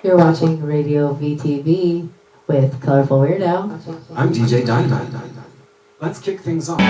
You're watching Radio VTV with Colorful Weirdo. I'm DJ Dynamite. Let's kick things off.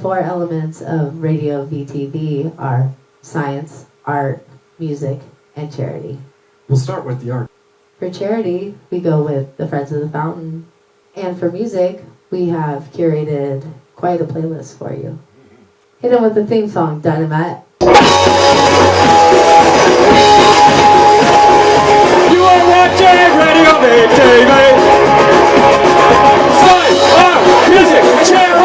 Four elements of Radio VTV are science, art, music, and charity. We'll start with the art. For charity, we go with the Friends of the Fountain. And for music, we have curated quite a playlist for you. Hit 'em with the theme song, Dynamite. You are watching Radio VTV. Science, art, music, charity.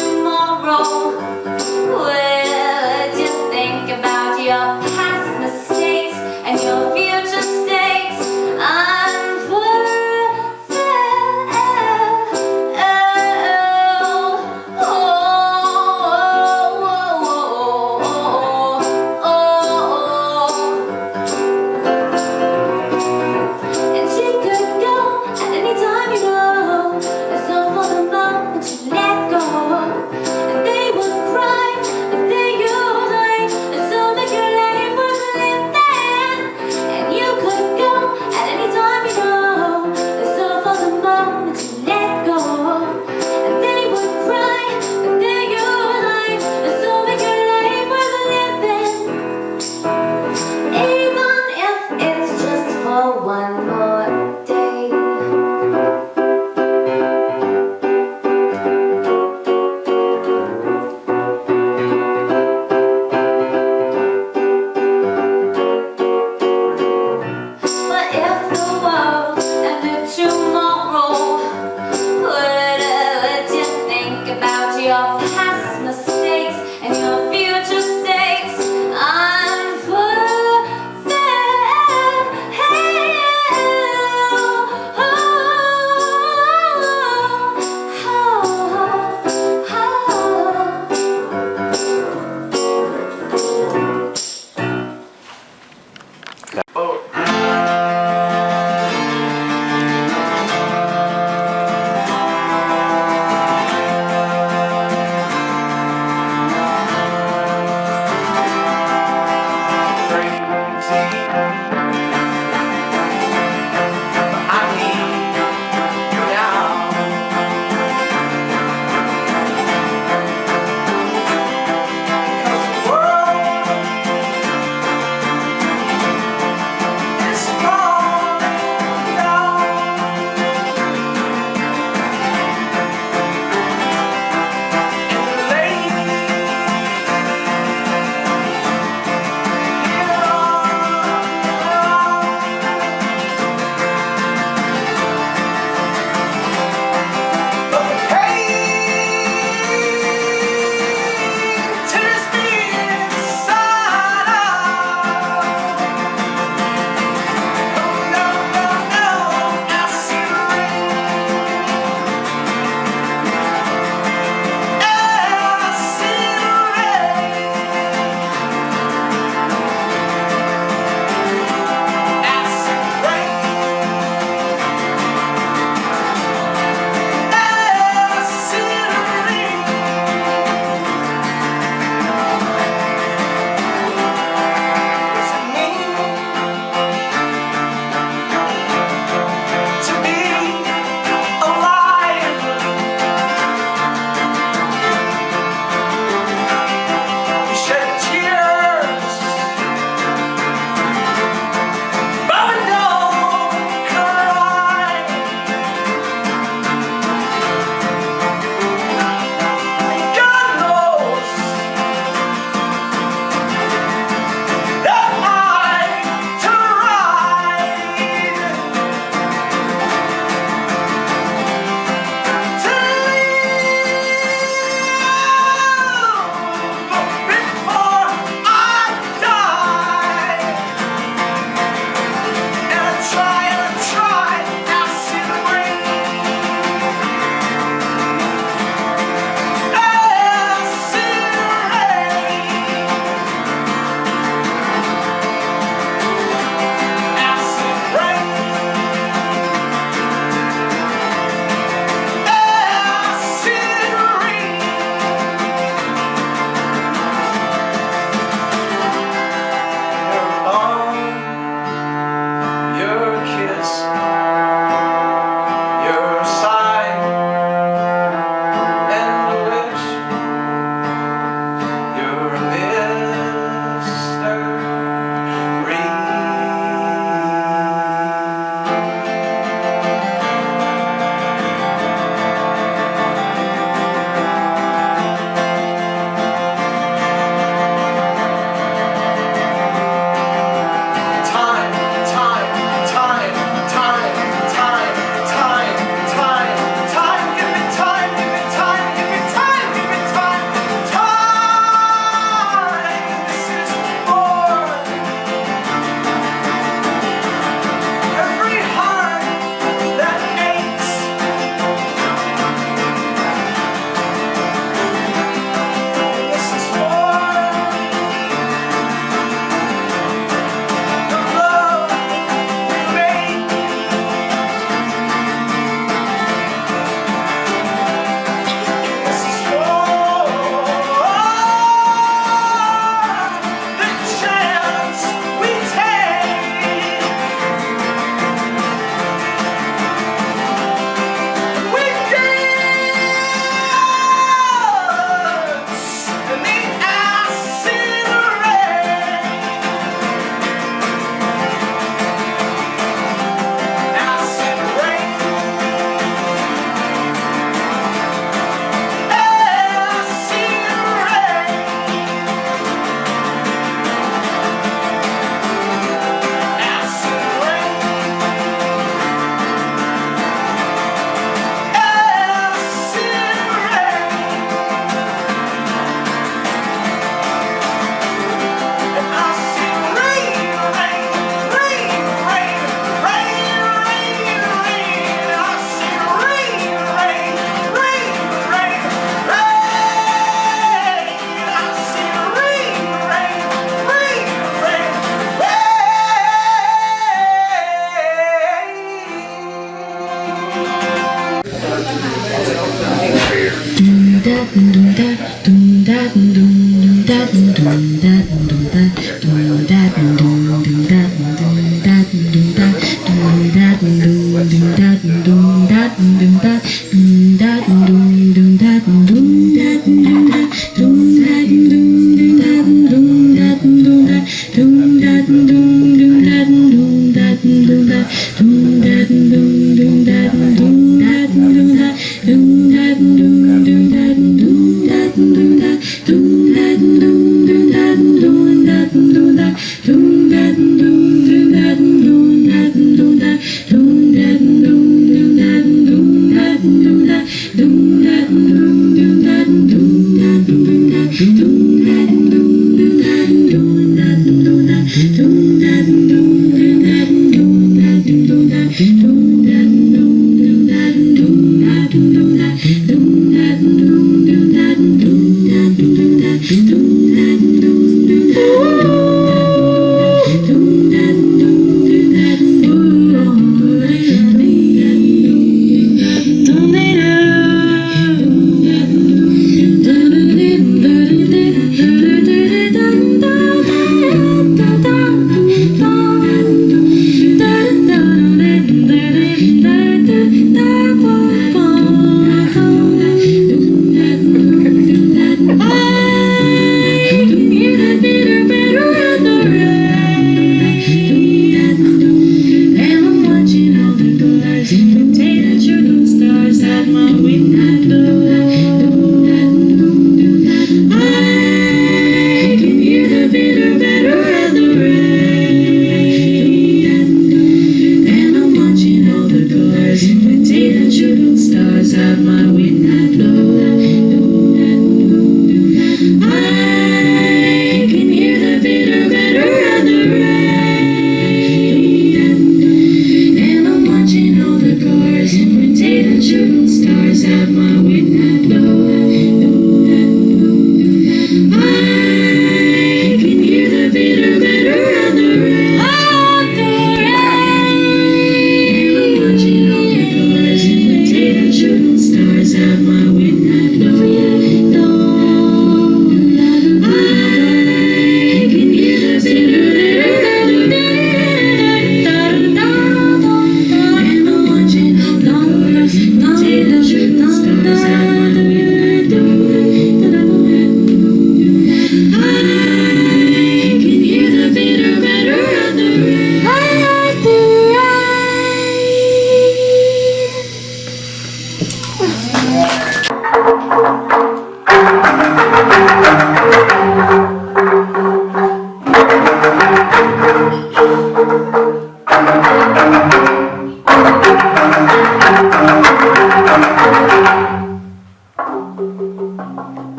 Tomorrow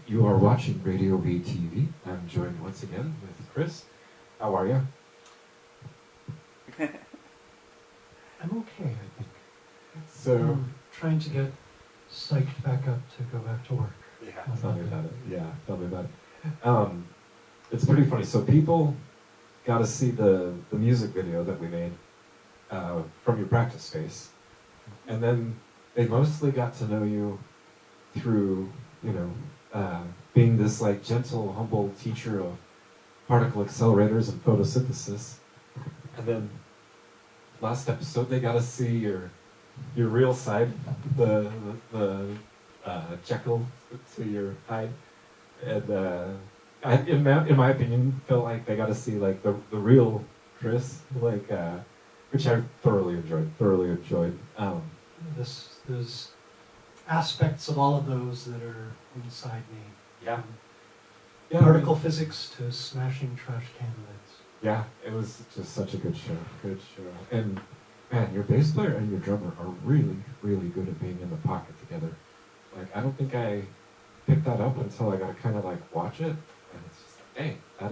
You are watching Radio VTV. I'm joined once again with Chris. How are you? I'm okay, I think. So, I'm trying to get psyched back up to go back to work. yeah, How tell about me that? about it. Yeah, tell me about it. It's pretty funny. So people got to see the music video that we made from your practice space, and then they mostly got to know you through, being this like gentle, humble teacher of particle accelerators and photosynthesis. And then last episode, they got to see your real side, the Jekyll to your Hyde, and in my opinion, felt like they got to see like the real Chris, which I thoroughly enjoyed. There's aspects of all of those that are inside me. Yeah. From Yeah, particle physics to smashing trash can lids. Yeah, it was just such a good show. And man, your bass player and your drummer are really, really good at being in the pocket together. Like, I don't think I pick that up until I got to kind of like watch it, and it's just like, dang, that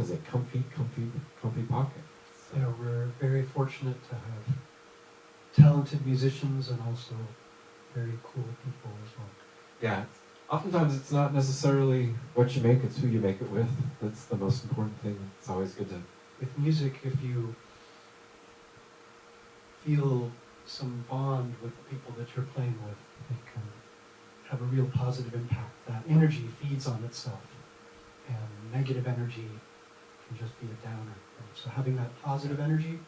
is a comfy pocket. So, You know, we're very fortunate to have talented musicians and also very cool people as well. yeah, oftentimes it's not necessarily what you make, it's who you make it with. That's the most important thing. It's always good to. With music, if you feel some bond with the people that you're playing with, it can have a real positive impact. That energy feeds on itself, and negative energy can just be a downer. And so having that positive energy,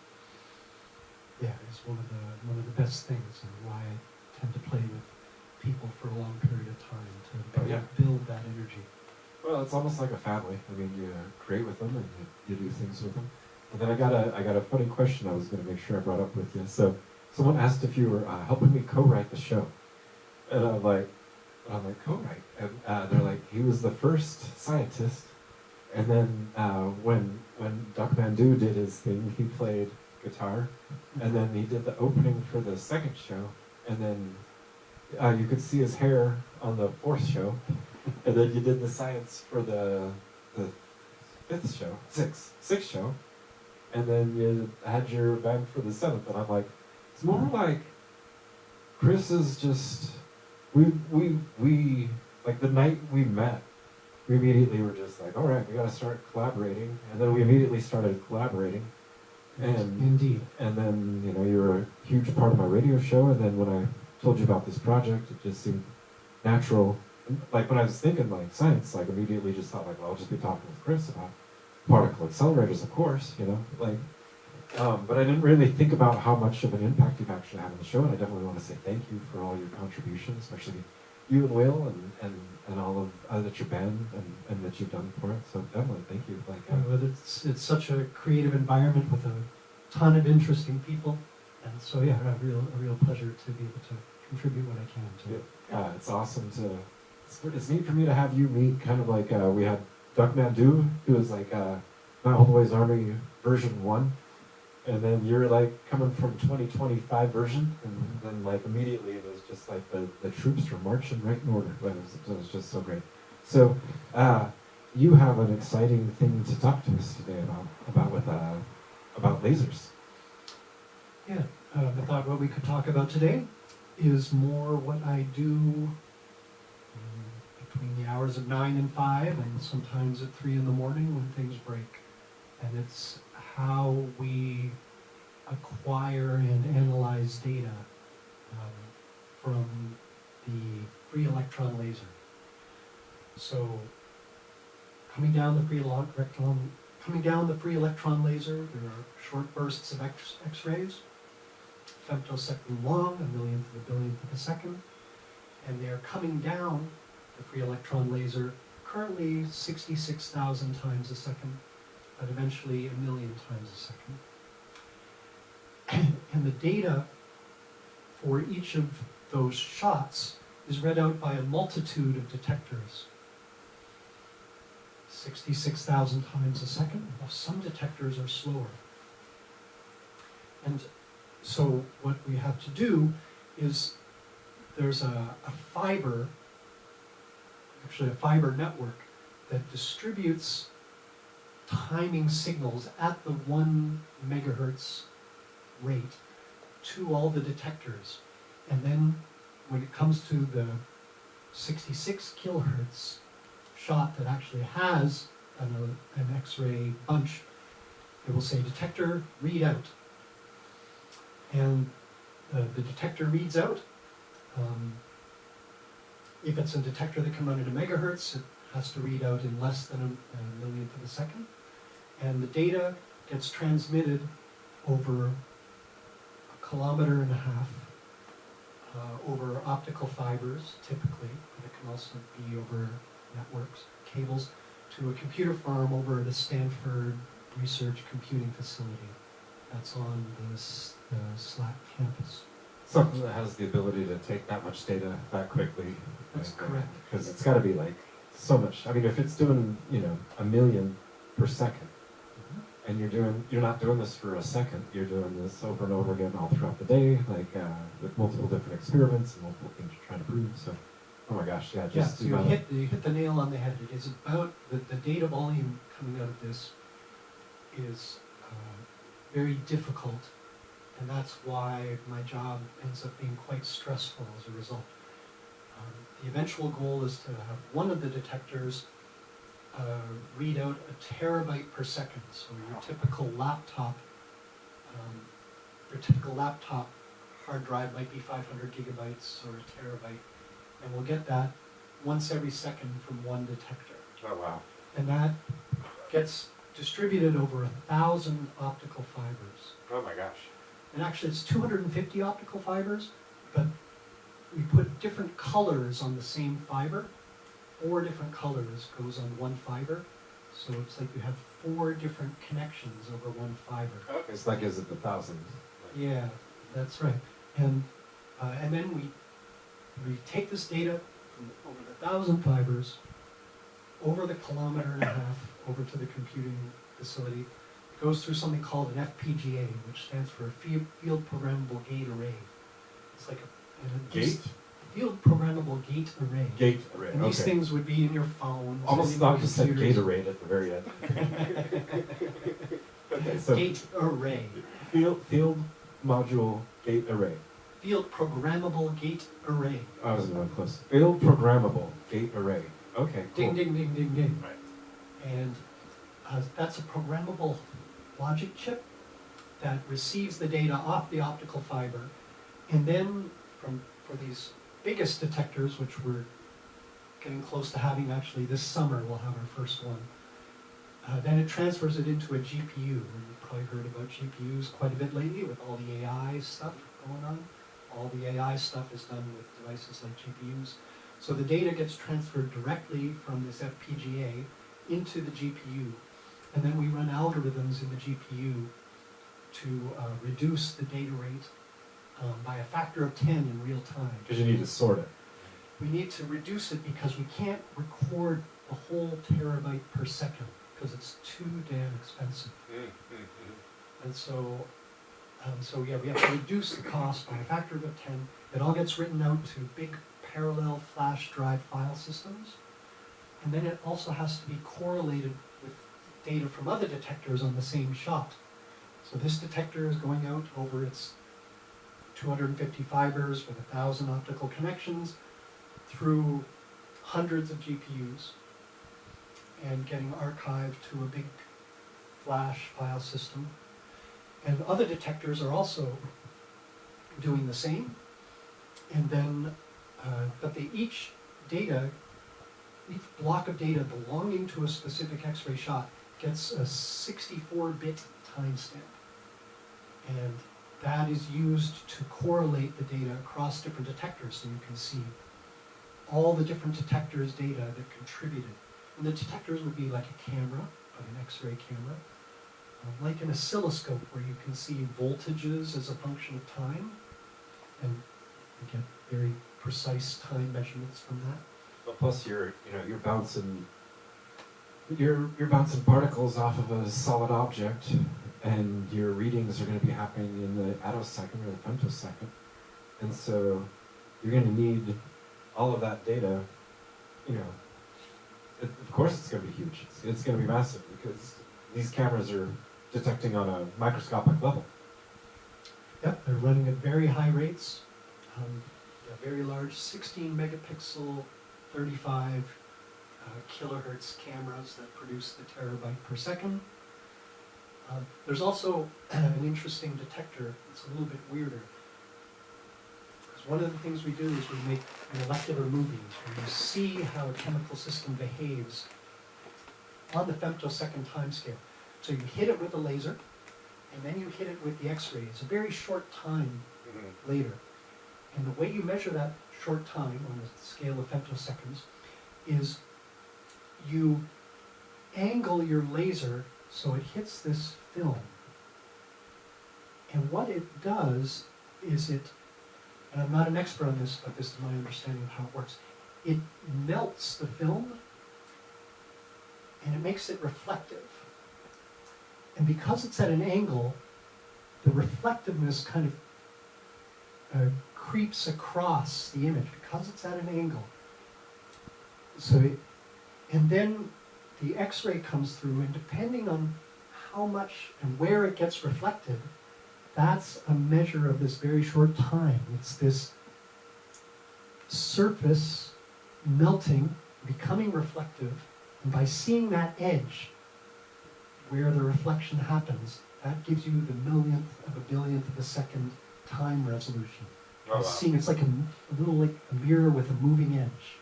yeah, is one of the best things, and why I tend to play with people for a long period of time to Oh, yeah. build that energy. Well, it's almost like a family. I mean, you create with them and you do things with them. And then I got a funny question I was going to make sure I brought up with you. So someone asked if you were helping me co-write the show, and I'm like co-write, and they're like, he was the first scientist, and then when Doc Mandu did his thing, he played guitar, and then he did the opening for the second show, and then you could see his hair on the fourth show, and then you did the science for the sixth show, and then you had your band for the seventh, and I'm like, it's more like Chris is just, we like the night we met, we immediately were just like, all right, we got to start collaborating, and then we immediately started collaborating, and Indeed. and then you were a huge part of my radio show, and then when I told you about this project, it just seemed natural. Like when I was thinking like science, like immediately just thought like, well, I'll just be talking with Chris about particle accelerators, of course, like. But I didn't really think about how much of an impact you've actually had on the show, and I definitely want to say thank you for all your contributions, especially you and Will and all of that your band and that you've done for it. So definitely thank you. Like, It's such a creative environment with a ton of interesting people, and so yeah, a real pleasure to be able to contribute what I can to it. yeah, it's awesome to. It's neat for me to have you meet kind of like we had Duck Mandu, who was like Not All the Ways Army version 1. And then you're like coming from 2025 version, and then like immediately it was just like the troops were marching right in order. It was just so great. So you have an exciting thing to talk to us today about lasers. Yeah, I thought what we could talk about today is more what I do between the hours of 9 and 5, and sometimes at 3 in the morning when things break. And it's how we acquire and analyze data from the free electron laser. So coming down the free electron laser, there are short bursts of X-rays, femtosecond long, a millionth of a billionth of a second, and they are coming down the free electron laser currently 66,000 times a second, but eventually 1,000,000 times a second. And the data for each of those shots is read out by a multitude of detectors. 66,000 times a second. Well, some detectors are slower. And so what we have to do is there's a fiber network that distributes timing signals at the 1 megahertz rate to all the detectors. And then when it comes to the 66 kilohertz shot that actually has an X-ray bunch, it will say detector read out. And the detector reads out. If it's a detector that can run at a megahertz, it has to read out in less than a millionth of a second. And the data gets transmitted over 1.5 kilometers over optical fibers, typically, but it can also be over networks, cables, to a computer farm over at the Stanford Research Computing Facility. That's on the SLAC campus. Something that has the ability to take that much data that quickly. That's correct. Because it's got to be like so much. I mean, if it's doing 1 million per second, and you're not doing this for a second, you're doing this over and over again all throughout the day, like with multiple different experiments and multiple things you're trying to prove. So Oh my gosh, yeah, Yeah, just so you hit the nail on the head. It is about the data volume coming out of this is very difficult, and that's why my job ends up being quite stressful as a result. The eventual goal is to have one of the detectors read out a terabyte per second. So your typical laptop hard drive might be 500 gigabytes or a terabyte, and we'll get that once every second from one detector. Oh wow. And that gets distributed over 1,000 optical fibers. Oh my gosh. And actually it's 250 optical fibers, but we put different colors on the same fiber. 4 different colors goes on one fiber. So it's like you have 4 different connections over one fiber. Okay, so that gives it the 1,000. Yeah, that's right. And then we take this data from over the 1,000 fibers, over the 1.5 kilometers, over to the computing facility. It goes through something called an FPGA, which stands for a Field Programmable Gate Array. It's like a Gate? Field Programmable Gate Array. Gate array. And these things would be in your phone. Almost thought you said Gatorade at the very end. Okay, so Gate Array. field module gate array. Field Programmable Gate Array. I wasn't even close. Field programmable gate array. Okay, cool. Ding, ding, ding, ding, ding. Right. And that's a programmable logic chip that receives the data off the optical fiber, and then for these biggest detectors, which we're getting close to having actually this summer, we'll have our first one. Then it transfers it into a GPU. And you've probably heard about GPUs quite a bit lately with all the AI stuff going on. All the AI stuff is done with devices like GPUs. So the data gets transferred directly from this FPGA into the GPU. And then we run algorithms in the GPU to reduce the data rate by a factor of 10 in real time. Because you need to sort it. We need to reduce it because we can't record the whole terabyte per second because it's too damn expensive. And so yeah, we have to reduce the cost by a factor of 10. It all gets written out to big parallel flash drive file systems. And then it also has to be correlated with data from other detectors on the same shot. So this detector is going out over its 250 fibers with 1,000 optical connections through hundreds of GPUs and getting archived to a big flash file system. And other detectors are also doing the same. And then, but each block of data belonging to a specific X-ray shot gets a 64-bit timestamp. And that is used to correlate the data across different detectors so you can see all the different detectors' data that contributed. And the detectors would be like a camera, an X-ray camera, like an oscilloscope where you can see voltages as a function of time, and you get very precise time measurements from that. Well, plus you're bouncing particles off of a solid object, and your readings are going to be happening in the attosecond or the femtosecond, and so you're going to need all of that data. Of course it's going to be huge. It's going to be massive because these cameras are detecting on a microscopic level. Yep, they're running at very high rates. Very large 16 megapixel, 35 kilohertz cameras that produce the terabyte per second. There's also an interesting detector. It's a little bit weirder. Because one of the things we do is we make molecular movies where you see how a chemical system behaves on the femtosecond timescale. So you hit it with a laser, and then you hit it with the X-ray. It's a very short time later. And the way you measure that short time on the scale of femtoseconds is you angle your laser so it hits this film. And what it does is and I'm not an expert on this, but this is my understanding of how it works. It melts the film and it makes it reflective. And because it's at an angle, the reflectiveness kind of creeps across the image. Because it's at an angle, And then the X-ray comes through, and depending on how much and where it gets reflected, that's a measure of this very short time. It's this surface melting, becoming reflective, and by seeing that edge where the reflection happens, that gives you the millionth of a billionth of a second time resolution. Oh, wow. It's like a little like a mirror with a moving edge.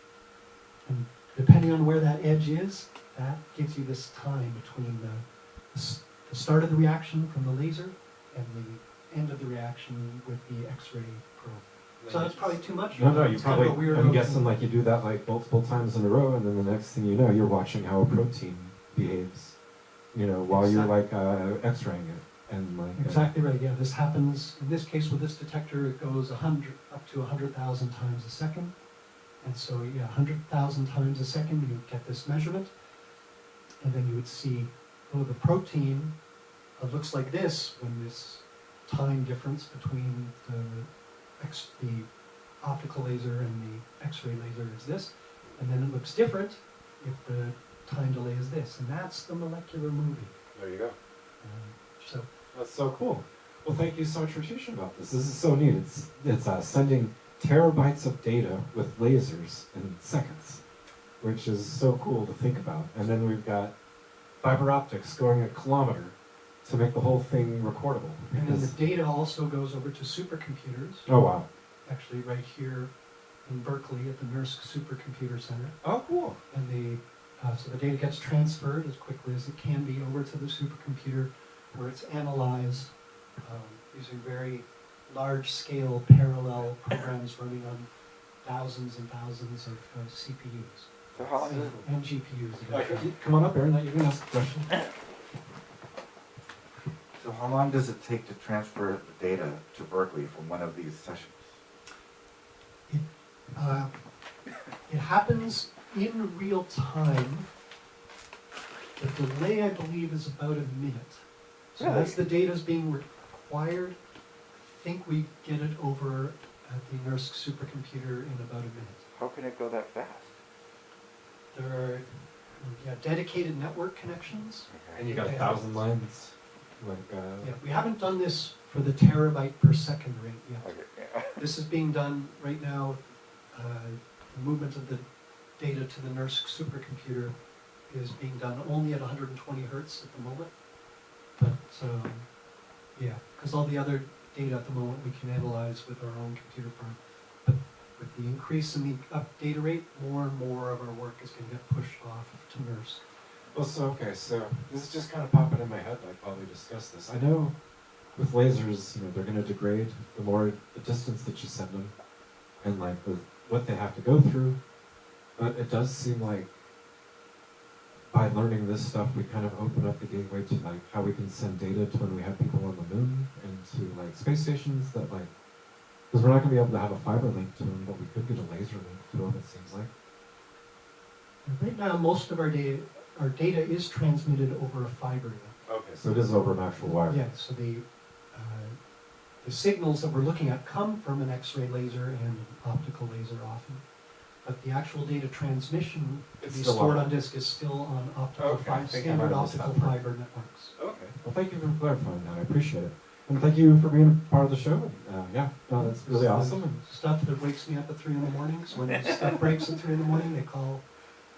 And depending on where that edge is, that gives you this time between the start of the reaction from the laser and the end of the reaction with the X-ray probe. So that's probably too much? No, you It's kind of probably, a weird I'm notion. guessing like you do that like multiple times in a row, and then the next thing you know, you're watching how a protein behaves, while you're like X-raying it. And like Exactly right, yeah. This happens, in this case with this detector, it goes up to 100,000 times a second. And so, 100,000 times a second, you get this measurement. And then you would see, the protein looks like this when this time difference between the optical laser and the X-ray laser is this. And then it looks different if the time delay is this. And that's the molecular movie. there you go. So That's so cool. Well, thank you so much for teaching about this. This is so neat. It's sending terabytes of data with lasers in seconds, which is so cool to think about. And then we've got fiber optics going a kilometer to make the whole thing recordable. And then the data also goes over to supercomputers, Oh, wow. actually right here in Berkeley at the NERSC Supercomputer Center. Oh, cool. And so the data gets transferred as quickly as it can be over to the supercomputer, where it's analyzed using very large-scale parallel programs running on thousands and thousands of CPUs. So how long does And GPUs. eventually. Come on up, Aaron. You can ask a question. so how long does it take to transfer the data to Berkeley from one of these sessions? It happens in real time. The delay, I believe, is about a minute. So Really? as the data is being required, I think we get it over at the NERSC supercomputer in about a minute. How can it go that fast? There are dedicated network connections. And you got 1,000 lines. Yeah, we haven't done this for the terabyte per second rate yet. Okay, yeah. This is being done right now. The movement of the data to the NERSC supercomputer is being done only at 120 hertz at the moment. But because all the other data at the moment we can analyze with our own computer farm. But with the increase in the data rate, more and more of our work is going to get pushed off to NERSC. Well, so this is just kind of popping in my head like while we discuss this. I know with lasers, they're going to degrade the more the distance that you send them, and like what they have to go through. But it does seem like by learning this stuff, we kind of open up the gateway to like how we can send data to when we have people on the moon and to like space stations that like, because we're not going to be able to have a fiber link to them, but we could get a laser link to them. It seems like. Right now, most of our data is transmitted over a fiber link. Okay, so it is over an actual wire. Yeah, so the signals that we're looking at come from an X-ray laser and an optical laser often. But the actual data transmission to It's be still stored on- on disk is still on optical Okay, I think I standard might have missed optical that part. fiber networks. Okay. Well, thank you for clarifying that. I appreciate it. And thank you for being a part of the show. That's really So awesome. the stuff that wakes me up at 3 in the morning, so when stuff breaks at 3 in the morning, they call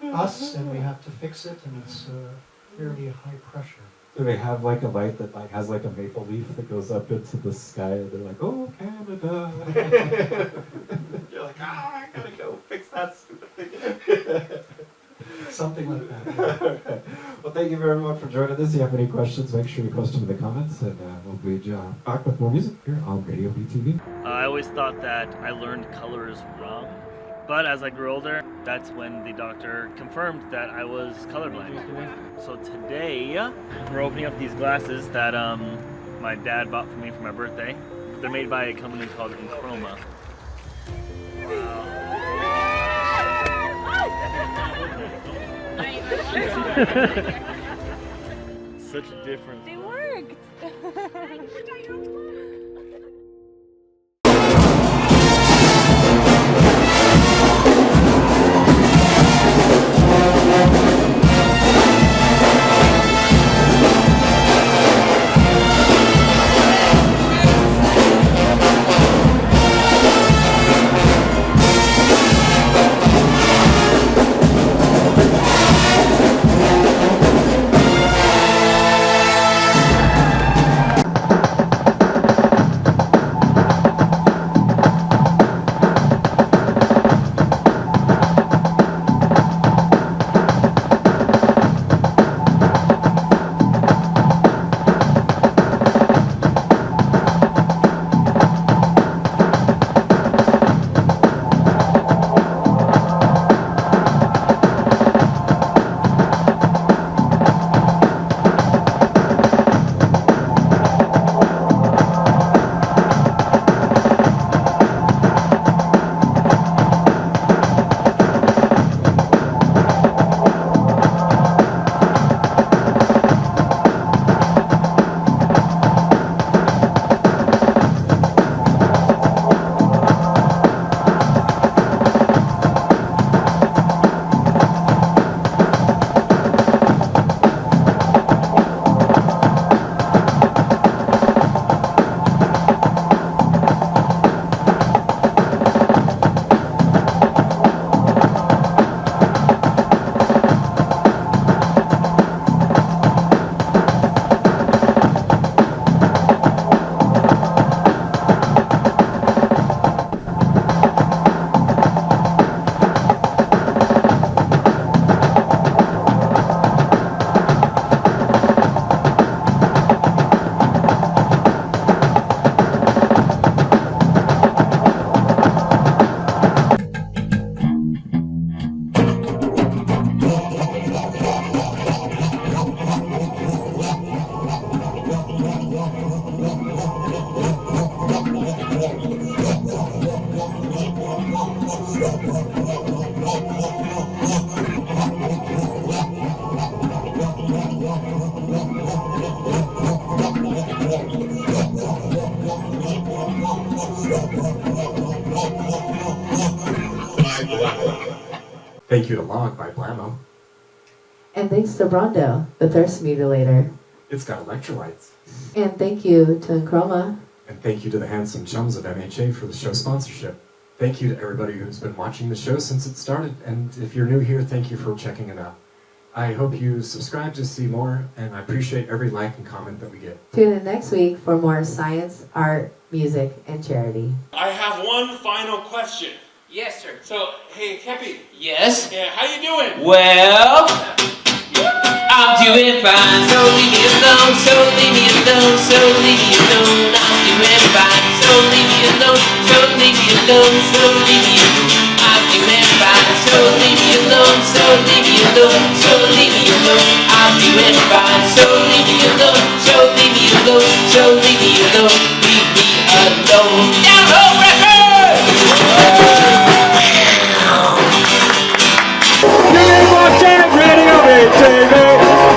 us and we have to fix it, and it's fairly high pressure. Do they have like a light that like has like a maple leaf that goes up into the sky and they're like, oh, Canada. You're like, I gotta go fix that stupid thing. Something like that. Yeah. Well, thank you very much for joining us. If you have any questions, make sure you post them in the comments, and we'll be back with more music here on Radio VTV. I always thought that I learned colors wrong, but as I grew older, that's when the doctor confirmed that I was colorblind. So today, we're opening up these glasses that my dad bought for me for my birthday. They're made by a company called Enchroma. Such a difference. They worked. thank you to Log by Blammo. And thanks to Brondo, the thirst mutilator. It's got electrolytes. And thank you to Enchroma. And thank you to the handsome chums of MHA for the show sponsorship. Thank you to everybody who's been watching the show since it started. And if you're new here, thank you for checking it out. I hope you subscribe to see more, and I appreciate every like and comment that we get. Tune in next week for more science, art, music, and charity. I have one final question. Yes, sir. So, hey, Kepi. Yes? Yeah, how you doing? Well, I'm doing fine. So leave me alone, so leave me alone, so leave me alone. I'm doing fine. So leave me alone, so leave me alone, so leave me alone. I'm doing fine. So leave me alone, so leave me alone, so leave me alone. I'm doing fine. So leave